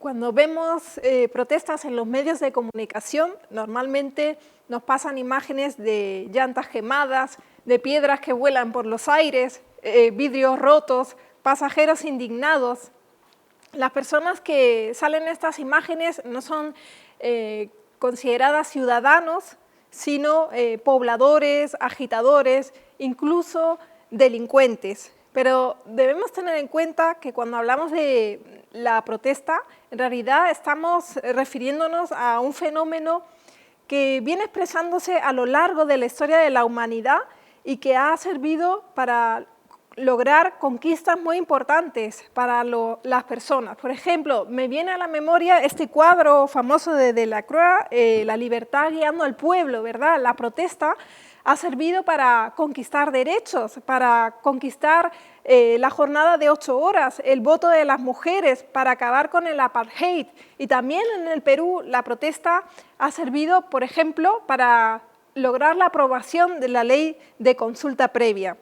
Cuando vemos protestas en los medios de comunicación, normalmente nos pasan imágenes de llantas quemadas, de piedras que vuelan por los aires, vidrios rotos, pasajeros indignados. Las personas que salen en estas imágenes no son consideradas ciudadanos, sino pobladores, agitadores, incluso delincuentes. Pero debemos tener en cuenta que cuando hablamos de la protesta, en realidad estamos refiriéndonos a un fenómeno que viene expresándose a lo largo de la historia de la humanidad y que ha servido para lograr conquistas muy importantes para las personas. Por ejemplo, me viene a la memoria este cuadro famoso de Delacroix, La libertad guiando al pueblo, ¿verdad? La protesta ha servido para conquistar derechos, para conquistar la jornada de 8 horas, el voto de las mujeres, para acabar con el apartheid. Y también en el Perú la protesta ha servido, por ejemplo, para lograr la aprobación de la ley de consulta previa.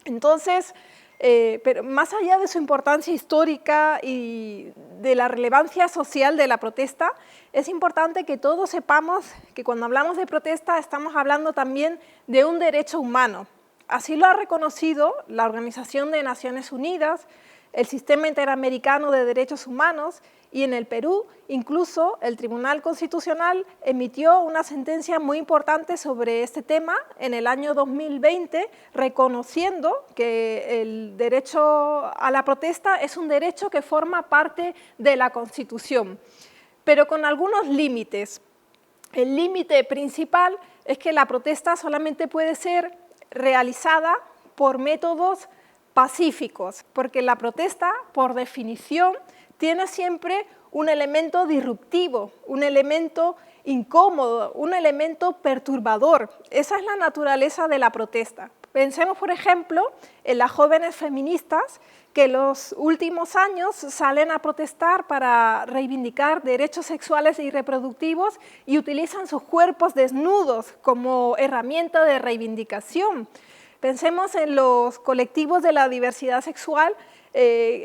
Entonces, pero más allá de su importancia histórica y de la relevancia social de la protesta, es importante que todos sepamos que cuando hablamos de protesta estamos hablando también de un derecho humano. Así lo ha reconocido la Organización de Naciones Unidas, el Sistema Interamericano de Derechos Humanos, y en el Perú incluso el Tribunal Constitucional emitió una sentencia muy importante sobre este tema en el año 2020, reconociendo que el derecho a la protesta es un derecho que forma parte de la Constitución, pero con algunos límites. El límite principal es que la protesta solamente puede ser realizada por métodos pacíficos, porque la protesta, por definición, tiene siempre un elemento disruptivo, un elemento incómodo, un elemento perturbador. Esa es la naturaleza de la protesta. Pensemos, por ejemplo, en las jóvenes feministas que en los últimos años salen a protestar para reivindicar derechos sexuales y reproductivos y utilizan sus cuerpos desnudos como herramienta de reivindicación. Pensemos en los colectivos de la diversidad sexual,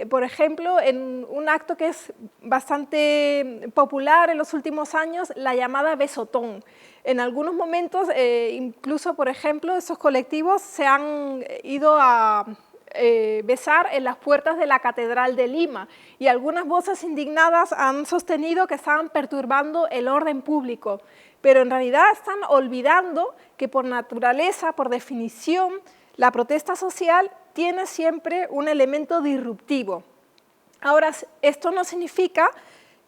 por ejemplo, en un acto que es bastante popular en los últimos años, la llamada besotón. En algunos momentos, incluso, por ejemplo, esos colectivos se han ido a besar en las puertas de la Catedral de Lima y algunas voces indignadas han sostenido que estaban perturbando el orden público, pero en realidad están olvidando que por naturaleza, por definición, la protesta social tiene siempre un elemento disruptivo. Ahora, esto no significa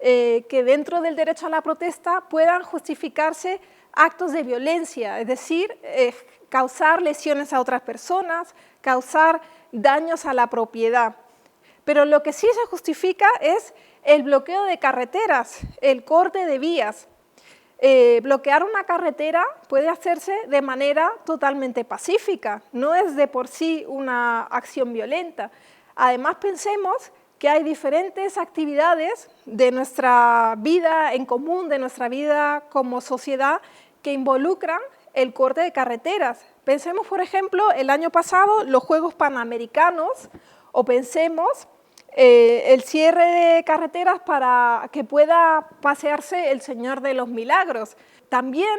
que dentro del derecho a la protesta puedan justificarse actos de violencia, es decir, causar lesiones a otras personas, causar daños a la propiedad. Pero lo que sí se justifica es el bloqueo de carreteras, el corte de vías. Bloquear una carretera puede hacerse de manera totalmente pacífica, no es de por sí una acción violenta. Además, pensemos que hay diferentes actividades de nuestra vida en común, de nuestra vida como sociedad, que involucran el corte de carreteras. Pensemos, por ejemplo, el año pasado los Juegos Panamericanos, o pensemos el cierre de carreteras para que pueda pasearse el Señor de los Milagros. También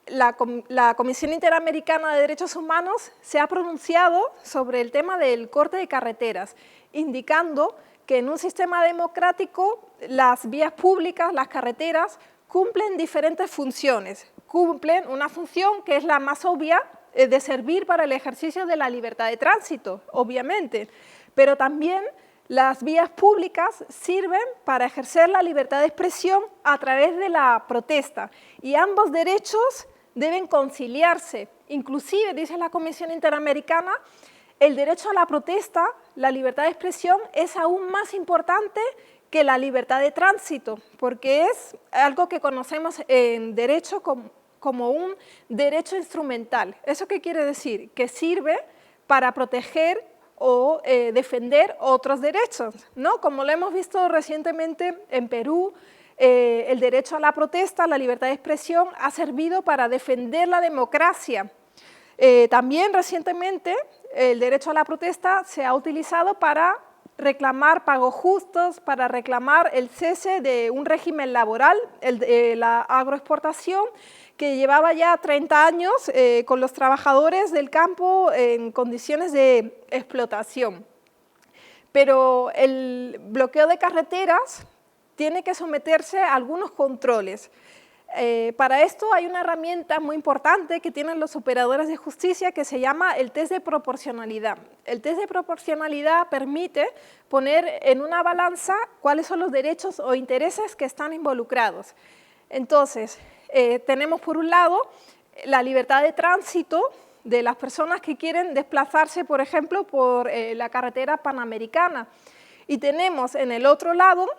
la Comisión Interamericana de Derechos Humanos se ha pronunciado sobre el tema del corte de carreteras, indicando que en un sistema democrático las vías públicas, las carreteras, cumplen diferentes funciones. Cumplen una función que es la más obvia, de servir para el ejercicio de la libertad de tránsito, obviamente, pero también las vías públicas sirven para ejercer la libertad de expresión a través de la protesta y ambos derechos deben conciliarse. Inclusive, dice la Comisión Interamericana, el derecho a la protesta, la libertad de expresión, es aún más importante que la libertad de tránsito, porque es algo que conocemos en derecho como un derecho instrumental. ¿Eso qué quiere decir? Que sirve para proteger o defender otros derechos, ¿no? Como lo hemos visto recientemente en Perú, el derecho a la protesta, la libertad de expresión, ha servido para defender la democracia. También recientemente el derecho a la protesta se ha utilizado para reclamar pagos justos, para reclamar el cese de un régimen laboral, la agroexportación, que llevaba ya 30 años con los trabajadores del campo en condiciones de explotación. Pero el bloqueo de carreteras tiene que someterse a algunos controles. Para esto hay una herramienta muy importante que tienen los operadores de justicia que se llama el test de proporcionalidad. El test de proporcionalidad permite poner en una balanza cuáles son los derechos o intereses que están involucrados. Entonces, tenemos por un lado la libertad de tránsito de las personas que quieren desplazarse, por ejemplo, por la carretera panamericana. Y tenemos en el otro lado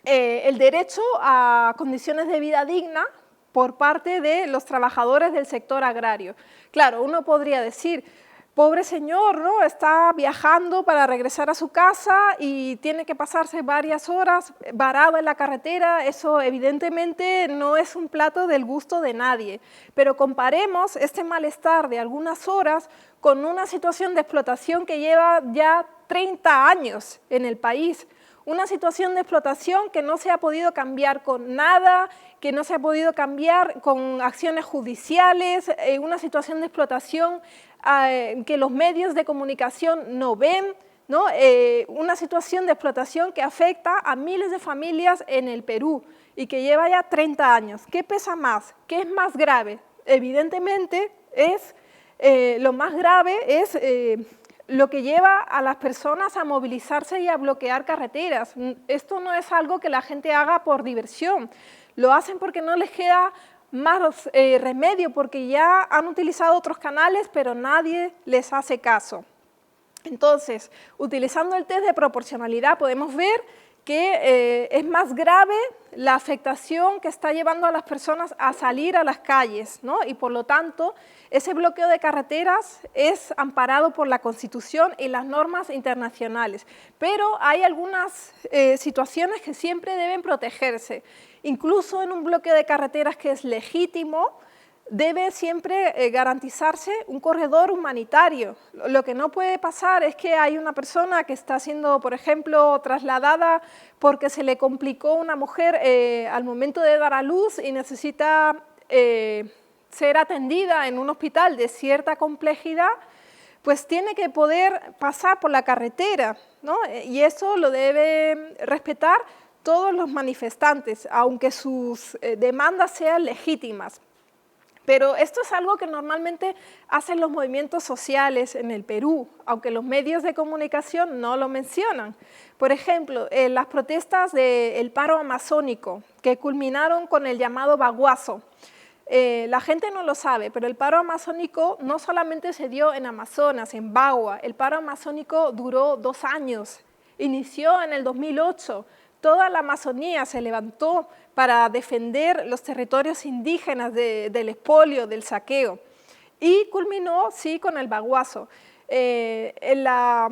el derecho a condiciones de vida digna por parte de los trabajadores del sector agrario. Claro, uno podría decir, pobre señor, ¿no? Está viajando para regresar a su casa y tiene que pasarse varias horas varado en la carretera, eso evidentemente no es un plato del gusto de nadie, pero comparemos este malestar de algunas horas con una situación de explotación que lleva ya 30 años en el país. Una situación de explotación que no se ha podido cambiar con nada, que no se ha podido cambiar con acciones judiciales, una situación de explotación que los medios de comunicación no ven, ¿no? Una situación de explotación que afecta a miles de familias en el Perú y que lleva ya 30 años. ¿Qué pesa más? ¿Qué es más grave? Evidentemente, lo más grave es lo que lleva a las personas a movilizarse y a bloquear carreteras. Esto no es algo que la gente haga por diversión, lo hacen porque no les queda más remedio, porque ya han utilizado otros canales, pero nadie les hace caso. Entonces, utilizando el test de proporcionalidad podemos ver que es más grave la afectación que está llevando a las personas a salir a las calles, ¿no? Y por lo tanto, ese bloqueo de carreteras es amparado por la Constitución y las normas internacionales. Pero hay algunas situaciones que siempre deben protegerse. Incluso en un bloqueo de carreteras que es legítimo, debe siempre garantizarse un corredor humanitario. Lo que no puede pasar es que hay una persona que está siendo, por ejemplo, trasladada porque se le complicó una mujer al momento de dar a luz y necesita ser atendida en un hospital de cierta complejidad, pues tiene que poder pasar por la carretera, ¿no? Y eso lo deben respetar todos los manifestantes, aunque sus demandas sean legítimas. Pero esto es algo que normalmente hacen los movimientos sociales en el Perú, aunque los medios de comunicación no lo mencionan. Por ejemplo, las protestas del paro amazónico, que culminaron con el llamado baguazo. La gente no lo sabe, pero el paro amazónico no solamente se dio en Amazonas, en Bagua. El paro amazónico duró 2 años, inició en el 2008. Toda la Amazonía se levantó para defender los territorios indígenas del expolio, del saqueo, y culminó, sí, con el baguazo. En la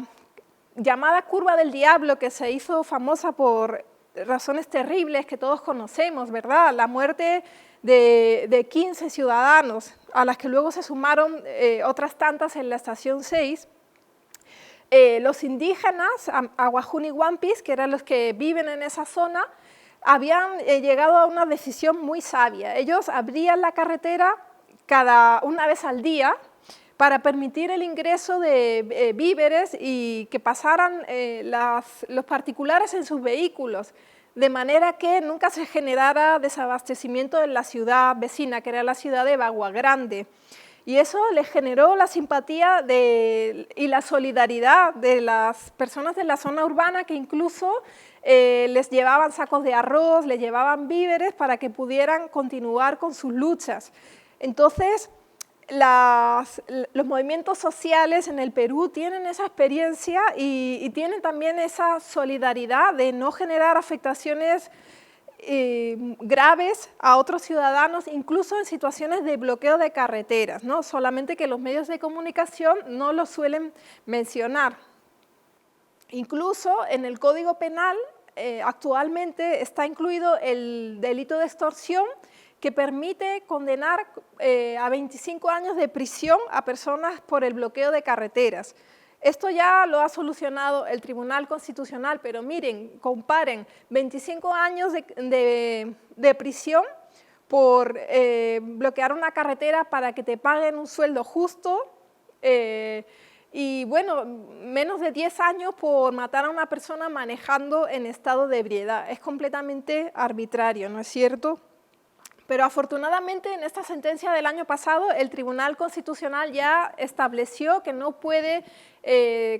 llamada curva del diablo, que se hizo famosa por razones terribles que todos conocemos, ¿verdad? La muerte de 15 ciudadanos, a las que luego se sumaron otras tantas en la estación 6, los indígenas, Aguajún y Wampis, que eran los que viven en esa zona, habían llegado a una decisión muy sabia. Ellos abrían la carretera una vez al día para permitir el ingreso de víveres y que pasaran los particulares en sus vehículos, de manera que nunca se generara desabastecimiento en la ciudad vecina, que era la ciudad de Bagua Grande. Y eso les generó la simpatía y la solidaridad de las personas de la zona urbana, que incluso les llevaban sacos de arroz, les llevaban víveres para que pudieran continuar con sus luchas. Entonces, los movimientos sociales en el Perú tienen esa experiencia y tienen también esa solidaridad de no generar afectaciones graves a otros ciudadanos, incluso en situaciones de bloqueo de carreteras, ¿no? Solamente que los medios de comunicación no lo suelen mencionar. Incluso en el Código Penal actualmente está incluido el delito de extorsión, que permite condenar a 25 años de prisión a personas por el bloqueo de carreteras. Esto ya lo ha solucionado el Tribunal Constitucional, pero miren, comparen 25 años de prisión por bloquear una carretera para que te paguen un sueldo justo, y bueno, menos de 10 años por matar a una persona manejando en estado de ebriedad. Es completamente arbitrario, ¿no es cierto? Pero afortunadamente en esta sentencia del año pasado el Tribunal Constitucional ya estableció que no puede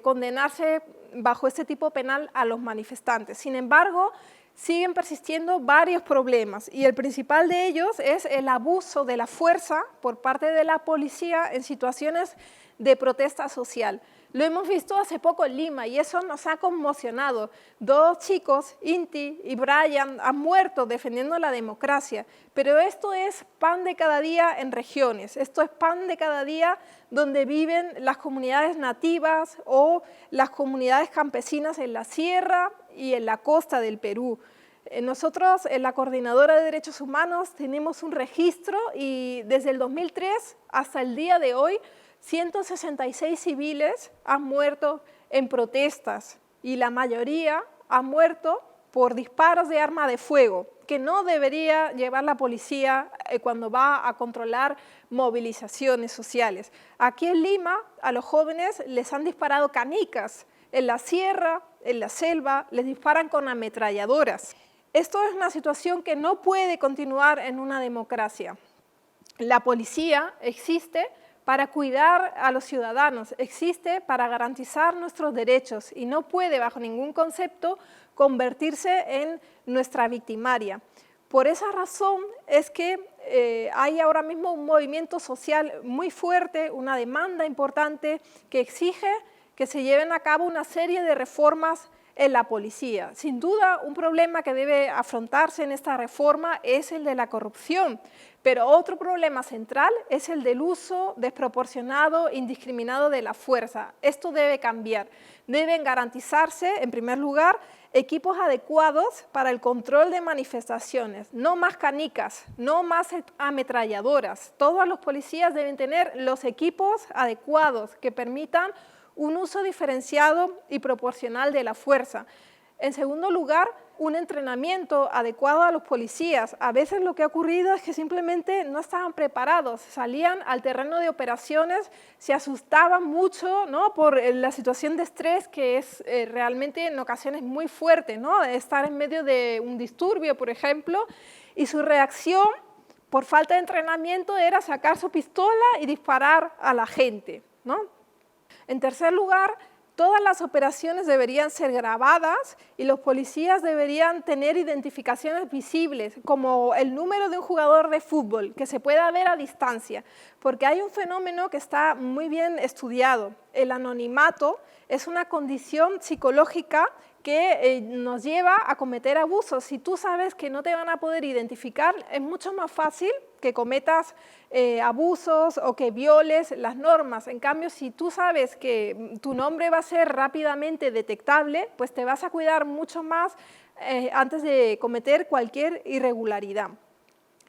condenarse bajo este tipo penal a los manifestantes. Sin embargo, siguen persistiendo varios problemas y el principal de ellos es el abuso de la fuerza por parte de la policía en situaciones de protesta social. Lo hemos visto hace poco en Lima y eso nos ha conmocionado. 2 chicos, Inti y Brian, han muerto defendiendo la democracia, pero esto es pan de cada día en regiones, esto es pan de cada día donde viven las comunidades nativas o las comunidades campesinas en la sierra y en la costa del Perú. Nosotros en la Coordinadora de Derechos Humanos tenemos un registro y desde el 2003 hasta el día de hoy 166 civiles han muerto en protestas y la mayoría han muerto por disparos de arma de fuego, que no debería llevar la policía cuando va a controlar movilizaciones sociales. Aquí en Lima a los jóvenes les han disparado canicas, en la sierra, en la selva, les disparan con ametralladoras. Esto es una situación que no puede continuar en una democracia. La policía existe para cuidar a los ciudadanos, existe para garantizar nuestros derechos y no puede bajo ningún concepto convertirse en nuestra victimaria. Por esa razón es que hay ahora mismo un movimiento social muy fuerte, una demanda importante que exige que se lleven a cabo una serie de reformas en la policía. Sin duda, un problema que debe afrontarse en esta reforma es el de la corrupción, pero otro problema central es el del uso desproporcionado, indiscriminado de la fuerza. Esto debe cambiar. Deben garantizarse, en primer lugar, equipos adecuados para el control de manifestaciones, no más canicas, no más ametralladoras. Todos los policías deben tener los equipos adecuados que permitan un uso diferenciado y proporcional de la fuerza. En segundo lugar, un entrenamiento adecuado a los policías. A veces lo que ha ocurrido es que simplemente no estaban preparados, salían al terreno de operaciones, se asustaban mucho, ¿no?, por la situación de estrés que es realmente en ocasiones muy fuerte, ¿no?, estar en medio de un disturbio, por ejemplo, y su reacción por falta de entrenamiento era sacar su pistola y disparar a la gente, ¿no? En tercer lugar, todas las operaciones deberían ser grabadas y los policías deberían tener identificaciones visibles, como el número de un jugador de fútbol, que se pueda ver a distancia, porque hay un fenómeno que está muy bien estudiado. El anonimato es una condición psicológica que nos lleva a cometer abusos. Si tú sabes que no te van a poder identificar, es mucho más fácil que cometas abusos o que violes las normas. En cambio, si tú sabes que tu nombre va a ser rápidamente detectable, pues te vas a cuidar mucho más antes de cometer cualquier irregularidad.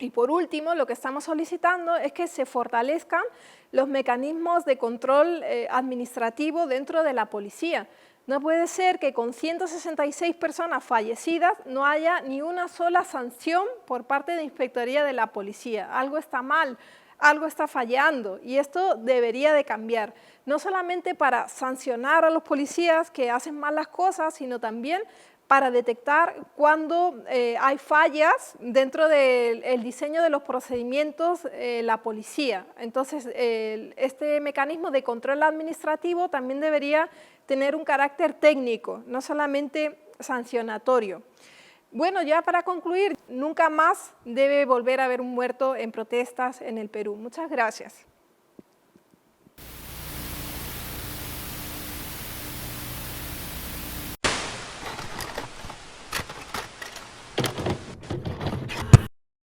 Y por último, lo que estamos solicitando es que se fortalezcan los mecanismos de control administrativo dentro de la policía. No puede ser que con 166 personas fallecidas no haya ni una sola sanción por parte de la Inspectoría de la Policía. Algo está mal, algo está fallando y esto debería de cambiar. No solamente para sancionar a los policías que hacen mal las cosas, sino también para detectar cuando hay fallas dentro del diseño de los procedimientos la policía. Entonces, este mecanismo de control administrativo también debería tener un carácter técnico, no solamente sancionatorio. Bueno, ya para concluir, nunca más debe volver a haber un muerto en protestas en el Perú. Muchas gracias.